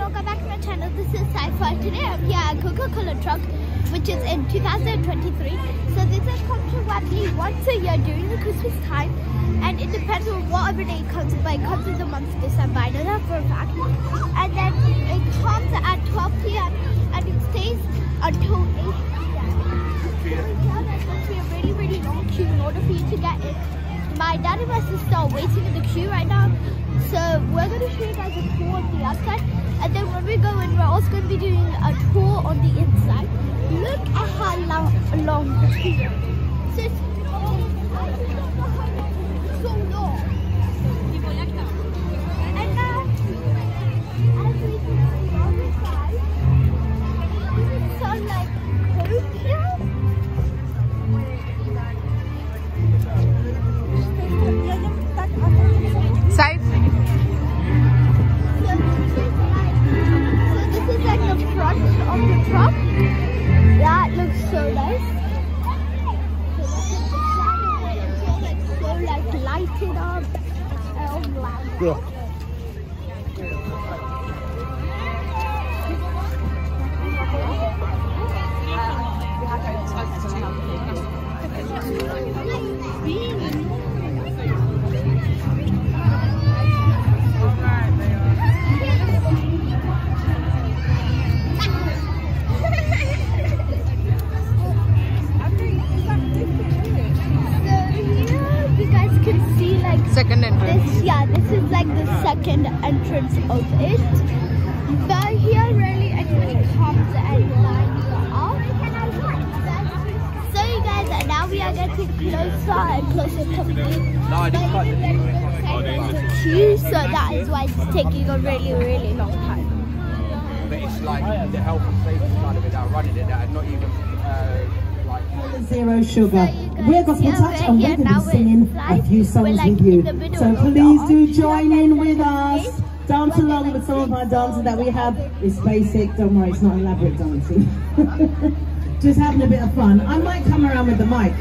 welcome back to my channel. This is Saifa. Today I'm here at Coca-Cola truck, which is in 2023. So this has come to roughly once a year during the Christmas time, and it depends on whatever day it comes in, but it comes in the month of December. I know that for a fact. And then it comes at 12 p.m. and it stays until 8 p.m. So yeah, there's going to be a really long queue in order for you to get in. My dad and my sister are waiting in the queue right now, so we're going to show you guys a tour on the outside, and then when we go in, we're also going to be doing a tour on the inside. Look at how long the queue is. So it's so long. And now, as we can see on the side, this is like Coke here. Safe. So this is like the front of the truck. That looks so nice. So like lighted up and light. Yeah. Second entrance. This is like the second entrance of it. But here really anybody comes and lines up. So you guys, now we are getting closer and closer coming in. The queue, so that is why it's taking a really long time. But it's like the health and safety side of it that are running it that are not even Zero sugar. We're Gospel Touch and we're going to be singing a few songs with you. So please do join in with us. Dance along with some of our dances that we have. It's basic, don't worry, it's not elaborate dancing. Just having a bit of fun. I might come around with the mic.